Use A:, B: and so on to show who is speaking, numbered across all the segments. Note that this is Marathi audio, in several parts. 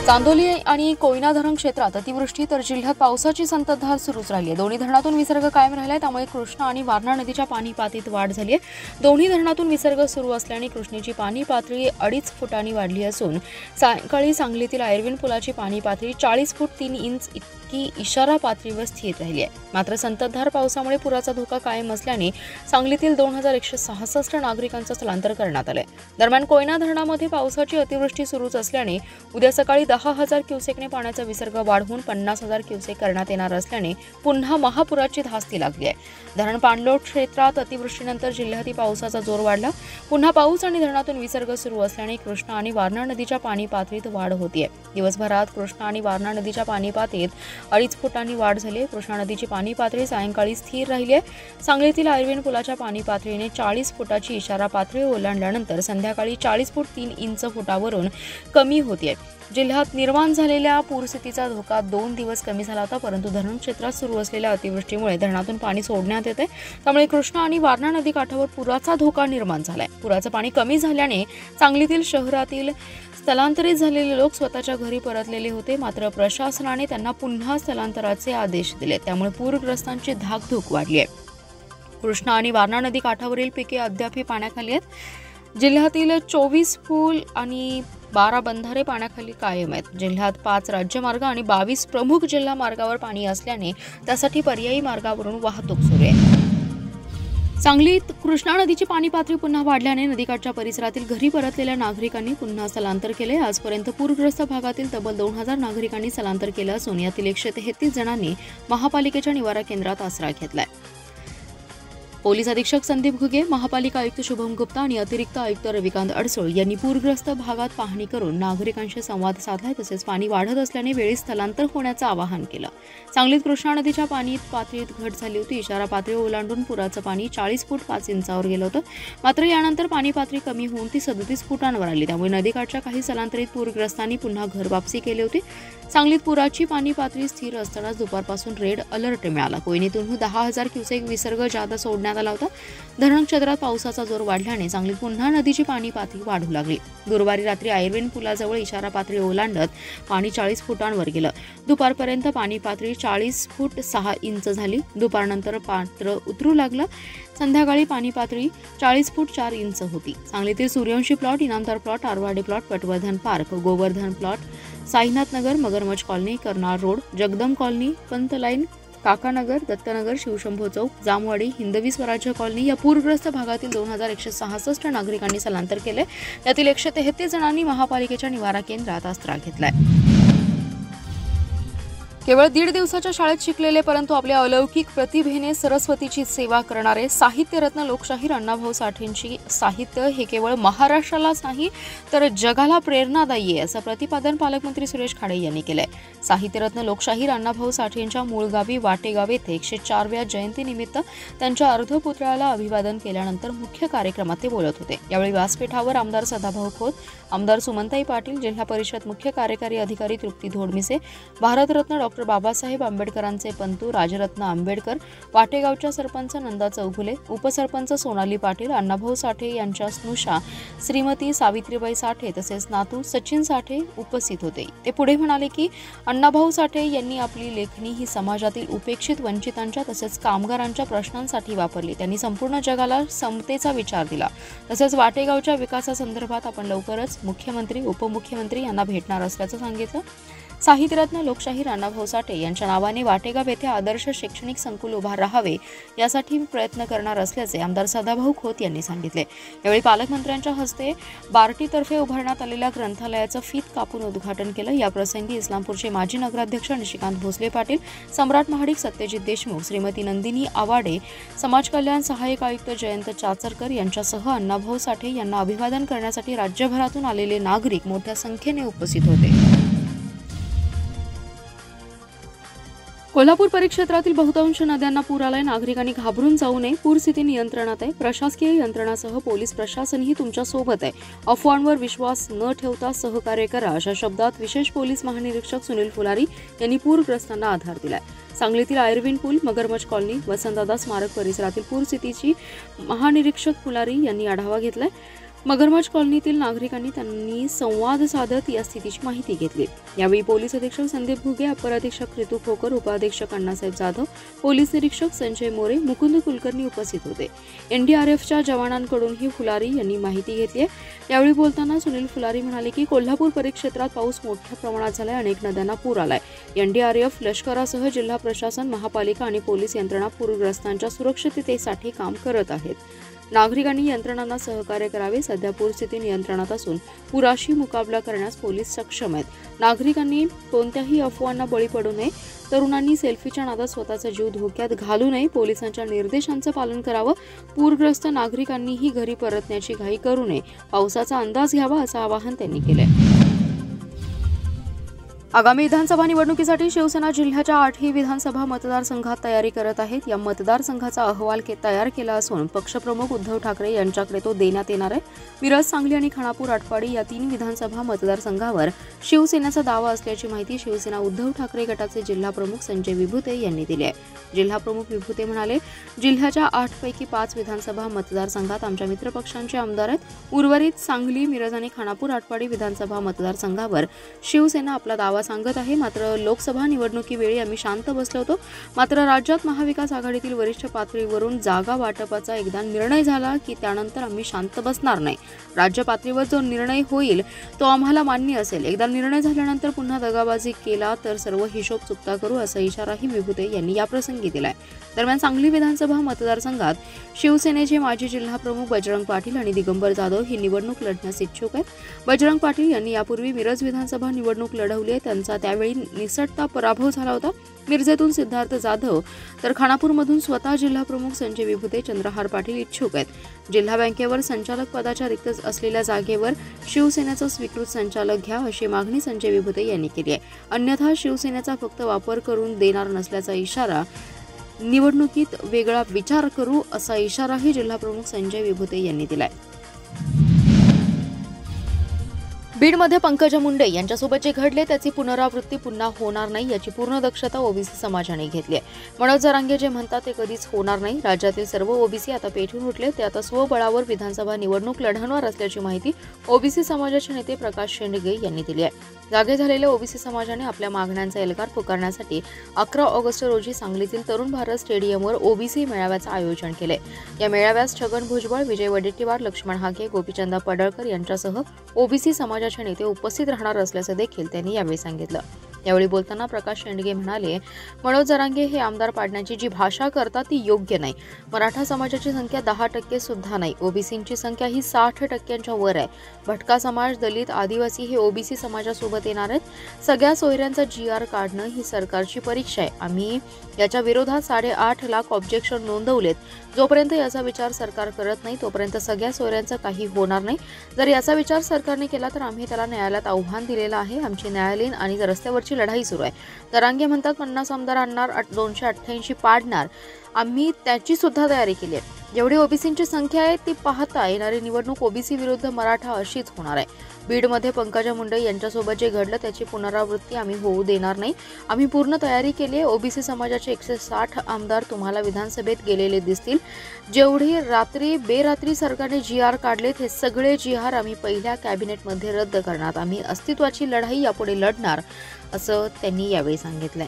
A: चांदोली आणि कोयना धरण क्षेत्रात अतिवृष्टी तर जिल्ह्यात पावसाची संततधार सुरूच राहिली आहे। दोन्ही धरणातून विसर्ग कायम राहिला आहे, त्यामुळे कृष्णा आणि वारणा नदीच्या पाणी पातळीत वाढ झाली आहे। दोन्ही धरणातून विसर्ग सुरू असल्याने कृष्णेची पाणी पातळी 2.5 फुटांनी वाढली असून सायंकाळी सांगलीतील आयर्विन पुलाची पाणी पातळी 40 फूट 3 इंच इतकी इशारा पातळीवर स्थिर राहिली आहे। मात्र संततधार पावसामुळे पुराचा धोका कायम असल्याने सांगलीतील 2166 नागरिकांचं स्थलांतर करण्यात आले। दरम्यान कोयना धरणामध्ये पावसाची अतिवृष्टी सुरूच असल्याने उद्या सकाळी 10,000 क्युसेकने पाण्याचा विसर्ग वाढवून 50,000 क्युसेक करण्यात येणार असल्याने पुन्हा महापुराची धास्ती लागली आहे। धरण पाणलोट क्षेत्रात अतिवृष्टीनंतर जिल्ह्यातील पावसाचा जोर वाढला। पुन्हा पाऊस आणि धरणातून विसर्ग सुरू असल्याने कृष्णा आणि वारणा नदीच्या पाणी पातळीत वाढ होतीये। दिवसभरात कृष्णा आणि वारणा नदीच्या पाणी पातळीत 2.5 फुटांनी वाढ झाली आहे। कृष्णा नदीची पाणी पातळी सायंकाळी स्थिर राहिली आहे। सांगलीतील आयर्विन पुलाच्या पाणी पातळीने 40 फुटाची इशारा पातळी ओलांडल्यानंतर संध्याकाळी 40 फूट 3 इंच फुटावरून कमी होतीये। जिल्ह्यात निर्माण झालेल्या पूरस्थितीचा धोका 2 दिवस कमी झाला होता, परंतु धरण क्षेत्रात सुरू असलेल्या अतिवृष्टीमुळे धरणातून पाणी सोडण्यात येते, त्यामुळे कृष्णा आणि वारणा नदी काठावर पुराचा धोका निर्माण झालाय। पुराचं पाणी कमी झाल्याने सांगलीतील शहरातील स्थलांतरित झालेले लोक स्वतःच्या घरी परतलेले होते, मात्र प्रशासनाने त्यांना पुन्हा स्थलांतराचे आदेश दिले, त्यामुळे पूरग्रस्तांची धाकधूक वाढली आहे। कृष्णा आणि वारणा नदी काठावरील पिके अद्यापही पाण्याखाली आहेत। जिल्ह्यातील 24 पूल आणि 12 बंधारे पाण्याखाली कायम आहेत। जिल्ह्यात 5 राज्यमार्ग आणि 22 प्रमुख जिल्हा मार्गावर पाणी असल्याने त्यासाठी पर्यायी मार्गावरून वाहतूक सुरू आहे। सांगलीत कृष्णा नदीची पाणी पातळी पुन्हा वाढल्याने नदीकाठच्या परिसरातील घरी परतलेल्या नागरिकांनी पुन्हा स्थलांतर केले। आजपर्यंत पूरग्रस्त भागातील तब्बल 2000 नागरिकांनी स्थलांतर केलं असून यातील 133 जणांनी महापालिकेच्या निवारा केंद्रात आसरा घेतलाय। पोलीस अधीक्षक संदीप घुगे, महापालिका आयुक्त शुभम गुप्ता आणि अतिरिक्त आयुक्त रविकांत अडसूळ यांनी पूरग्रस्त भागात पाहणी करून नागरिकांशी संवाद साधला, तसेच पाणी वाढत असल्याने वेळी स्थलांतर होण्याचं आवाहन केलं। सांगलीत कृष्णा नदीच्या पाणी पातळीत घट झाली होती। इशारा पातळी ओलांडून पुराचं पाणी 40 फूट 5 इंचावर गेलं होतं, मात्र यानंतर पाणी पातळी कमी होऊन ती 37 फुटांवर आली, त्यामुळे नदीकाठच्या काही स्थलांतरित पूरग्रस्तांनी पुन्हा घर वापसी केली होती। सांगलीत पुराची पाणी पातळी स्थिर असतानाच दुपारपासून रेड अलर्ट मिळाला। कोयनेतून 10,000 क्युसेक विसर्ग जादा सोडण्यात आला होता। धरण क्षेत्रात पावसाचा जोर वाढल्याने सांगलीत पुन्हा नदीची पाणी पातळी वाढू लागली। गुरुवारी रात्री आयर्विन पुलाजवळ इशारा पातळी ओलांडत पाणी 40 फुटांवर गेलं। दुपारपर्यंत पाणी पातळी 40 फूट 6 इंच झाली। दुपारनंतर पात्र उतरू लागलं। संध्याकाळी पाणी पातळी 40 फूट 4 इंच होती। सांगलीतील Suryavanshi plot, Inamdar plot, Arwade plot, Patwardhan park, Govardhan plot, Sainath Nagar, Magarmach colony, Karnal road, Jagdam colony, Pant line, Kakanagar, Dattanagar, Shivshambho Chowk, Jamwadi, Hindavi Swarajya colony या पूरग्रस्त भागातील 2166 नागरिकांनी स्थलांतर केले। यातील 133 जणांनी महापालिकेच्या निवारा केंद्रात आसरा घेतलाय। केवळ 1.5 दिवसाच्या शाळेत शिकलेले परंतु आपल्या अलौकिक प्रतिभेने सरस्वतीची सेवा करणारे साहित्यरत्न लोकशाहीर अण्णाभाऊ साठेंची साहित्य हे केवळ महाराष्ट्रालाच नाही तर जगाला प्रेरणादायी आहे, असं प्रतिपादन पालकमंत्री सुरेश खाडे यांनी केलंय। साहित्यरत्न लोकशाहीर अण्णाभाऊ साठेंच्या मूळ गावी वाटेगाव येथे 104व्या जयंतीनिमित्त त्यांच्या अर्धपुतळ्याला अभिवादन केल्यानंतर मुख्य कार्यक्रमात ते बोलत होते। यावेळी व्यासपीठावर आमदार सदाभाऊ खोत, आमदार सुमनताई पाटील, जिल्हा परिषद मुख्य कार्यकारी अधिकारी तृप्ती धोडमिसे, भारतरत्न डॉ. बाबासाहेब आंबेडकरांचे पंतू राजरत्न आंबेडकर, वाटेगावच्या सरपंच नंदा चौगुले, उपसरपंच सोनाली पाटील, अण्णाभाऊ साठे यांच्या स्नुषा श्रीमती सावित्रीबाई साठे तसेच नातू सचिन साठे उपस्थित होते। ते पुढे म्हणाले की अण्णाभाऊ साठे यांनी आपली लेखणी ही समाजातील उपेक्षित वंचितांच्या तसेच कामगारांच्या प्रश्नांसाठी वापरली। त्यांनी संपूर्ण जगाला समतेचा विचार दिला। तसेच वाटेगावच्या विकासासंदर्भात आपण लवकरच मुख्यमंत्री उपमुख्यमंत्री यांना भेटणार असल्याचं सांगितलं। साहित्यरत्न लोकशाहीर अण्णाभाऊ साठे यांच्या नावाने वाटेगाव येथे आदर्श शैक्षणिक संकुल उभा राहावे यासाठी प्रयत्न करणार असल्याचे आमदार सदाभाऊ खोत यांनी सांगितले। यावेळी पालकमंत्र्यांच्या हस्ते बार्टीतर्फे उभारण्यात आलेल्या ग्रंथालयाचं फीत कापून उद्घाटन केलं। याप्रसंगी इस्लामपूरचे माजी नगराध्यक्ष निशिकांत भोसले पाटील, सम्राट महाडिक सत्यजित देशमुख, श्रीमती नंदिनी आवाडे, समाज कल्याण सहाय्यक आयुक्त जयंत चाचरकर यांच्यासह अण्णाभाऊ साठे यांना अभिवादन करण्यासाठी राज्यभरातून आलेले नागरिक मोठ्या संख्येने उपस्थित होते। कोल्हापूर परिक्षेत्रातील बहुतांश नद्यांना पूर आलाय। नागरिकांनी घाबरून जाऊ नये, पूरस्थिती नियंत्रणात आहे। प्रशासकीय यंत्रणासह पोलीस प्रशासनही तुमच्या सोबत आहे। अफवांवर विश्वास न ठेवता सहकार्य करा, अशा शब्दात विशेष पोलीस महानिरीक्षक सुनील फुलारी यांनी पूरग्रस्तांना आधार दिलाय। सांगलीतील आयर्विन पूल, मगरमच कॉलनी, वसंतदादा स्मारक परिसरातील पूरस्थितीची महानिरीक्षक फुलारी यांनी आढावा घेतलाय। मगरमच्छ कॉलनीतील नागरिकांनी त्यांनी संवाद साधत या स्थितीची माहिती घेतली। यावेळी पोलीस अधीक्षक संदीप घुगे, अपर अधीक्षक ऋतू खोकर, उपाधीक्षक अण्णासाहेब जाधव, पोलीस निरीक्षक संजय मोरे, मुकुंद कुलकर्णी उपस्थित होते। NDRFच्या जवानांकडूनही फुलारी यांनी माहिती घेतली। यावेळी बोलताना सुनील फुलारी म्हणाले की कोल्हापूर परिक्षेत्रात पाऊस मोठ्या प्रमाणात झालाय, अनेक नद्यांना पूर आलाय। NDRF, लष्करासह जिल्हा प्रशासन, महापालिका आणि पोलीस यंत्रणा पूरग्रस्तांच्या सुरक्षिततेसाठी काम करत आहेत। नागरिकांनी यंत्रणांना सहकार्य करावे। सध्या पूरस्थिती नियंत्रणात असून पुराशी मुकाबला करण्यास पोलीस सक्षम आहेत। नागरिकांनी कोणत्याही अफवांना बळी पडू नये। तरुणांनी सेल्फीच्या नादात स्वतःचा जीव धोक्यात घालू नये। पोलिसांच्या निर्देशांचं पालन करावं। पूरग्रस्त नागरिकांनीही घरी परतण्याची घाई करू नये। पावसाचा अंदाज घ्यावा असं आवाहन त्यांनी केलंय। आगामी विधानसभा निवडणुकीसाठी शिवसेना जिल्ह्याच्या 8ही विधानसभा मतदारसंघात तयारी करत आहेत। या मतदारसंघाचा अहवाल तयार केला असून पक्षप्रमुख उद्धव ठाकरे यांच्याकडे तो देण्यात येणार आहे। मिरज, सांगली आणि खानापूर, आटपाडी या 3 विधानसभा मतदारसंघावर शिवसेनेचा दावा असल्याची माहिती शिवसेना उद्धव ठाकरे गटाचे जिल्हा प्रमुख संजय विभुते यांनी दिली आहे। जिल्हा प्रमुख विभुते म्हणाले, जिल्ह्याच्या 8 पैकी 5 विधानसभा मतदारसंघात आमच्या मित्रपक्षांचे आमदार आहेत। उर्वरित सांगली, मिरज आणि खानापूर, आटपाडी विधानसभा मतदारसंघावर शिवसेना आपला दावा सांगत आहे। मात्र लोकसभा निवडणुकीवेळी आम्ही शांत बसलो होतो। मात्र राज्यात महाविकास आघाडीतील वरिष्ठ पातळीवरून जागा वाटपाचा एकदा निर्णय झाला की त्यानंतर आम्ही शांत बसणार नाही। राज्य पातळीवर जो निर्णय होईल तो आम्हाला मान्य असेल। एकदा निर्णय झाल्यानंतर पुन्हा दगाबाजी केला तर सर्व हिशोब चुकता करू असा इशाराही विभुते यांनी याप्रसंगी दिलाय। दरम्यान सांगली विधानसभा मतदारसंघात शिवसेनेचे माजी जिल्हा प्रमुख बजरंग पाटील आणि दिगंबर जाधव ही निवडणूक लढण्यास इच्छुक आहेत। बजरंग पाटील यांनी यापूर्वी मिरज विधानसभा निवडणूक लढवली आहे। त्यांचा त्यावेळी निसटता पराभव झाला होता। मिरजेतून सिद्धार्थ जाधव तर खानापूरमधून स्वतः जिल्हा प्रमुख संजय विभुते, चंद्रहार पाटील इच्छुक आहेत। जिल्हा बँकेवर संचालक पदाच्या रिक्त असलेल्या जागेवर शिवसेनेचा स्वीकृत संचालक घ्या अशी मागणी संजय विभुते यांनी केली आहे। अन्यथा शिवसेनेचा फक्त वापर करून देणार नसल्याचा इशारा, निवडणुकीत वेगळा विचार करू असा इशाराही जिल्हा प्रमुख संजय विभुते यांनी दिलाय। बीडमध्ये पंकजा मुंडे यांच्यासोबत जे घडले त्याची पुनरावृत्ती पुन्हा होणार नाही याची पूर्ण दक्षता ओबीसी समाजाने घेतली आहे। मनोज जरांगे जे म्हणतात ते कधीच होणार नाही। राज्यातील सर्व ओबीसी आता पेटून उठले, ते आता स्वबळावर विधानसभा निवडणूक लढवणार असल्याची माहिती ओबीसी समाजाचे नेते प्रकाश शेंडगे यांनी दिली आहे। जागे झालेल्या ओबीसी समाजाने आपल्या मागण्यांचा एल्गार पुकारण्यासाठी 11 ऑगस्ट रोजी सांगलीतील तरुण भारत स्टेडियमवर ओबीसी मेळाव्याचं आयोजन केले। या मेळाव्यास छगन भुजबळ, विजय वडेट्टीवार, लक्ष्मण हाके, गोपीचंद पडळकर यांच्यासह ओबीसी समाजाचे नेते उपस्थित राहणार असल्याचं देखील त्यांनी यावेळी सांगितलं। यावेळी बोलताना प्रकाश शेंडगे म्हणाले, मनोज जरांगे हे आमदार पाडण्याची जी भाषा करतात ती योग्य नाही। मराठा समाजाची संख्या 10% सुद्धा नाही। ओबीसींची संख्या ही 60% वर आहे। भटका समाज, दलित, आदिवासी हे ओबीसी समाजासोबत येणार आहेत। सगळ्या सोयऱ्यांचा GR काढणं ही सरकारची परीक्षा आहे। आम्ही याच्या विरोधात 8.5 लाख ऑब्जेक्शन नोंदवलेत। जोपर्यंत याचा विचार सरकार करत नाही तोपर्यंत सगळ्या सोयऱ्यांचं काही होणार नाही। जर याचा विचार सरकारने केला तर आम्ही त्याला न्यायालयात आव्हान दिलेलं आहे। आमची न्यायालयीन आणि रस्त्यावरची लढाई सुरू आहे। जरांगे म्हणतात 50 आमदार आणणार, 288 पाडणार। आम्ही त्याची सुद्धा तयारी केली आहे। जेवढी ओबीसींची संख्या आहे ती पाहता येणारी निवडणूक ओबीसी विरुद्ध मराठा अशीच होणार आहे। बीडमध्ये पंकजा मुंडे यांच्यासोबत जे घडलं त्याची पुनरावृत्ती आम्ही होऊ देणार नाही। आम्ही पूर्ण तयारी केली आहे। ओबीसी समाजाचे 160 आमदार तुम्हाला विधानसभेत गेलेले दिसतील। जेवढे रात्री बेरात्री सरकारने GR काढलेत हे सगळे GR आम्ही पहिल्या कॅबिनेटमध्ये रद्द करणार। आम्ही अस्तित्वाची लढाई यापुढे लढणार असं त्यांनी यावेळी सांगितलंय।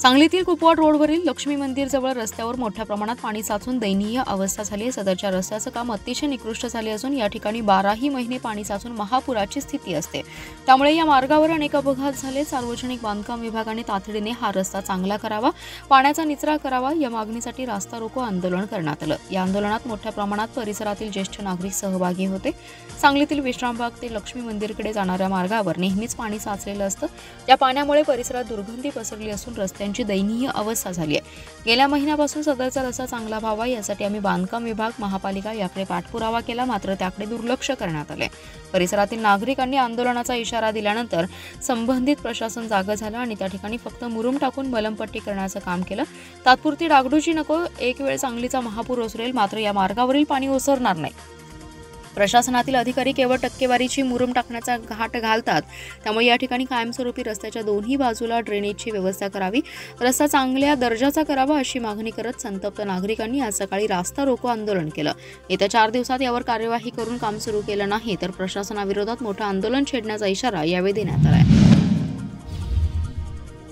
A: सांगलीतील कुपवाड रोडवरील लक्ष्मी मंदिर जवळ रस्त्यावर मोठ्या प्रमाणात पाणी साचून दयनीय अवस्था झाली आहे। सदरच्या रस्त्याचं काम अतिशय निकृष्ट झाले असून या ठिकाणी 12ही महिने पाणी साचून महापुराची स्थिती असते। त्यामुळे या मार्गावर अनेक अपघात झाले। सार्वजनिक बांधकाम विभागाने तातडीने हा रस्ता चांगला करावा, पाण्याचा निचरा करावा या मागणीसाठी रास्ता रोको आंदोलन करण्यात आलं। या आंदोलनात मोठ्या प्रमाणात परिसरातील ज्येष्ठ नागरिक सहभागी होते। सांगलीतील विश्रामबाग ते लक्ष्मी मंदिरकडे जाणाऱ्या मार्गावर नेहमीच पाणी साचलेलं असतं। या पाण्यामुळे परिसरात दुर्गंधी पसरली असून रस्त्यांची दयनीय अवस्था झाली आहे। गेल्या महिन्यापासून सदरचा रस्ता चांगला व्हावा यासाठी आम्ही बांधकाम विभाग, महापालिका याकडे पाठपुरावा केला, मात्र त्याकडे दुर्लक्ष करण्यात आले। परिसरातील नागरिकांनी आंदोलनाचा इशारा दिल्यानंतर संबंधित प्रशासन जागं झालं आणि त्या ठिकाणी फक्त मुरुम टाकून मलमपट्टी करण्याचं काम केलं। तात्पुरती डागडुजी नको, एक वेळ सांगलीचा महापूर ओसरेल मात्र या मार्गावरील पाणी ओसरणार नाही। प्रशासनातील अधिकारी केवळ टक्केवारीची मुरुम टाकण्याचा घाट घालतात, त्यामुळे या ठिकाणी कायमस्वरूपी रस्त्याच्या दोन्ही बाजूला ड्रेनेजची व्यवस्था करावी, रस्ता चांगल्या दर्जाचा करावा अशी मागणी करत संतप्त नागरिकांनी आज सकाळी रास्ता रोको आंदोलन केलं. येत्या 4 दिवसात यावर कार्यवाही करून काम सुरू केलं नाही तर प्रशासनाविरोधात मोठं आंदोलन छेडण्याचा इशारा यावेळी देण्यात आला आहे.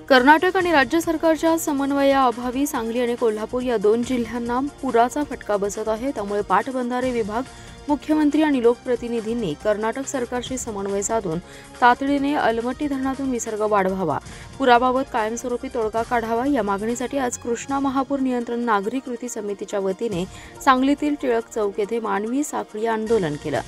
A: कर्नाटक आणि राज्य सरकारच्या समन्वयाअभावी सांगली आणि कोल्हापूर या 2 जिल्ह्यांना पुराचा फटका बसत आहे. त्यामुळे पाटबंधारे विभाग, मुख्यमंत्री आणि लोकप्रतिनिधींनी कर्नाटक सरकारशी समन्वय साधून तातडीने अलमट्टी धरणातून विसर्ग वाढवावा, पुराबाबत कायमस्वरूपी तोडगा काढावा या मागणीसाठी आज कृष्णा महापूर नियंत्रण नागरी कृती समितीच्या वतीने सांगलीतील टिळक चौक येथे मानवी साखळी आंदोलन केलं.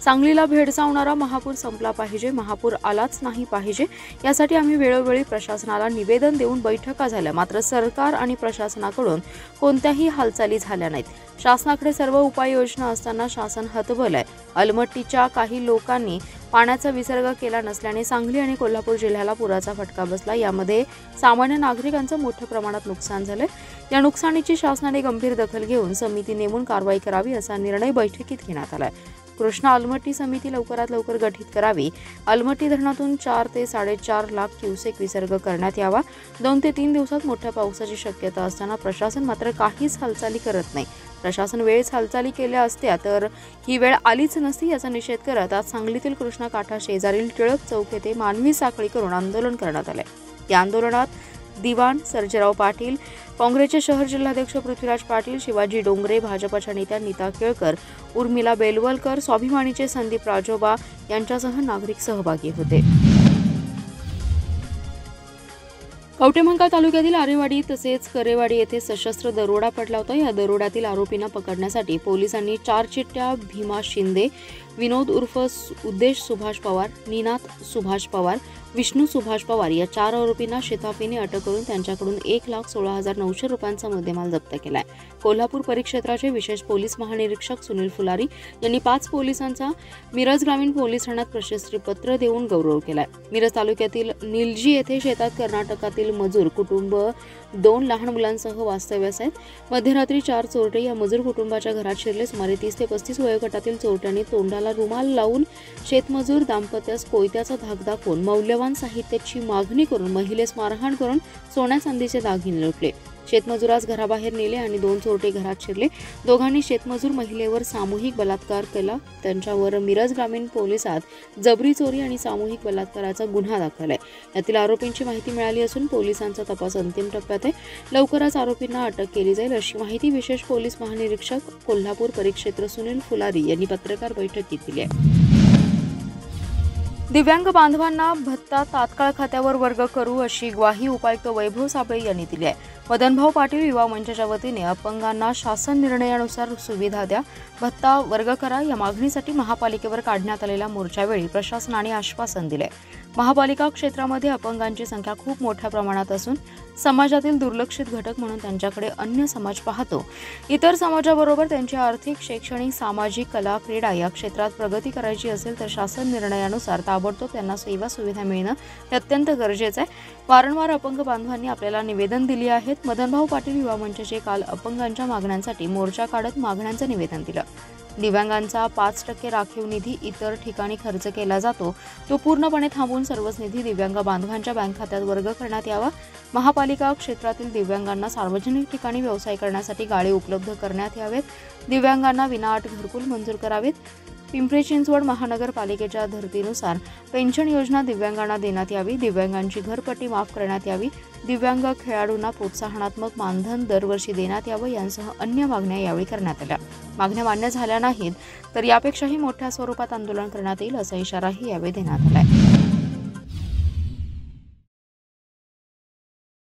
A: सांगलीला भेडसावणारा महापूर संपला पाहिजे, महापूर आलाच नाही पाहिजे यासाठी आम्ही वेळोवेळी प्रशासनाला निवेदन देऊन बैठका झाल्या, मात्र सरकार आणि प्रशासनाकडून कोणत्याही हालचाली झाल्या नाहीत. शासनाकडे सर्व उपाययोजना असताना शासन हतबल. अलमट्टीच्या काही लोकांनी पाण्याचा विसर्ग केला नसल्याने सांगली आणि कोल्हापूर जिल्ह्याला पुराचा फटका बसला. यामध्ये सामान्य नागरिकांचं मोठ्या प्रमाणात नुकसान झालंय. या नुकसानीची शासनाने गंभीर दखल घेऊन समिती नेमून कारवाई करावी असा निर्णय बैठकीत घेण्यात आलाय. कृष्णा अलमट्टी समिती लवकरात लवकर गठीत करावी. अलमट्टी धरणातून 4 ते 4.5 लाख क्युसेक विसर्ग करण्यात यावा. 2 ते 3 दिवसात मोठ्या पावसाची शक्यता असताना प्रशासन मात्र काहीच हालचाली करत नाही. प्रशासन वेळेस हालचाली केल्या असत्या तर ही वेळ आलीच नसती याचा निषेध करत आज सांगलीतील कृष्णा काठा शेजारील टिळक चौक येथे मानवी साखळी करून आंदोलन करण्यात आले. या आंदोलनात दिवाण सर्जेराव पाटील, काँग्रेसचे शहर जिल्हाध्यक्ष पृथ्वीराज पाटील, शिवाजी डोंगरे, भाजपच्या नेत्या नीता केळकर, उर्मिला बेलवलकर, स्वाभिमानीचे संदीप राजोबा यांच्यासह नागरिक सहभागी होते. कवठेमहांकाळ तालुक्यातील आरेवाडी तसेच करेवाडी येथे सशस्त्र दरोडा पडला होता. या दरोड्यातील आरोपींना पकडण्यासाठी पोलिसांनी 4 चिठ्ठ्या भीमा शिंदे, विनोद उर्फ उद्देश सुभाष पवार, निनाथ सुभाष पवार, विष्णू सुभाष पवार या 4 आरोपींना शिताफीने अटक करून त्यांच्याकडून 1,16,900 रुपयांचा मुद्देमाल जप्त केलाय. कोल्हापूर परिक्षेत्राचे विशेष पोलीस महानिरीक्षक सुनील फुलारी यांनी 5 पोलिसांचा मिरज ग्रामीण पोलीस ठाण्यात प्रशस्ती पत्र देऊन गौरव केलाय. मिरज तालुक्यातील निलजी येथे शेतात कर्नाटकातील मजूर कुटुंब 2 लहान मुलांसह वास्तव्यास आहेत. मध्यरात्री 4 चोरटे या मजूर कुटुंबाच्या घरात शिरले. सुमारे 30 ते 35 वयोगटातील चोरट्यांनी तोंडाला रुमाल लावून शेतमजूर दाम्पत्यास कोयत्याचा धाक दाखवून मौल्यवान साहित्याची मागणी करून महिलेस मारहाण करून सोन्या चांदीचे दागिने लुटले. शेतमजुरास घराबाहेर नेले आणि 2 चोरटे घरात शिरले. दोघांनी शेतमजूर महिलेवर सामूहिक बलात्कार केला. त्यांच्यावर मिरज ग्रामीण पोलिसात जबरी चोरी आणि सामूहिक बलात्काराचा गुन्हा दाखल आहे. यातील आरोपींची माहिती मिळाली असून पोलिसांचा तपास अंतिम टप्प्यात आहे. लवकरच आरोपींना अटक केली जाईल अशी माहिती विशेष पोलीस महानिरीक्षक कोल्हापूर परिक्षेत्र सुनील फुलारी यांनी पत्रकार बैठकीत दिली आहे. दिव्यांग बांधवांना भत्ता तात्काळ खात्यावर वर्ग करू अशी ग्वाही उपायुक्त वैभव साबळे यांनी दिली आहे. मदनभाऊ पाटील युवा मंचाच्या वतीने अपंगांना शासन निर्णयानुसार सुविधा द्या, भत्ता वर्ग करा या मागणीसाठी महापालिकेवर काढण्यात आलेल्या मोर्चावेळी प्रशासनाने आश्वासन दिले. महापालिका क्षेत्रामध्ये अपंगांची संख्या खूप मोठ्या प्रमाणात असून समाजातील दुर्लक्षित घटक म्हणून त्यांच्याकडे अन्य समाज पाहतो. इतर समाजाबरोबर त्यांची आर्थिक, शैक्षणिक, सामाजिक, कला, क्रीडा या क्षेत्रात प्रगती करायची असेल तर शासन निर्णयानुसार ताबडतोब त्यांना सेवा सुविधा मिळणं हे अत्यंत गरजेचं आहे. वारंवार अपंग बांधवांनी आपल्याला निवेदन दिली आहेत. मदनभाऊ पाटील युवा मंचाचे काल अपंगांच्या मागण्यांसाठी मोर्चा काढत मागण्यांचं निवेदन दिलं. दिव्यांगांचा 5% राखीव निधी इतर ठिकाणी खर्च केला जातो, तो पूर्णपणे थांबवून सर्वच निधी दिव्यांग बांधवांच्या बँक खात्यात वर्ग करण्यात यावा. महापालिका क्षेत्रातील दिव्यांगांना सार्वजनिक ठिकाणी व्यवसाय करण्यासाठी गाळे उपलब्ध करण्यात यावेत. दिव्यांगांना विनाअट घरकुल मंजूर करावेत. पिंपरी चिंचवड महानगरपालिकेच्या धर्तीनुसार पेन्शन योजना दिव्यांगांना देण्यात यावी. दिव्यांगांची घरपट्टी माफ करण्यात यावी. दिव्यांग खेळाडूंना प्रोत्साहनात्मक मानधन दरवर्षी देण्यात यावं यांसह अन्य मागण्या यावेळी करण्यात आल्या. मागण्या मान्य झाल्या नाहीत तर यापेक्षाही मोठ्या स्वरूपात आंदोलन करण्यात येईल असा इशाराही यावेळी देण्यात आलाय.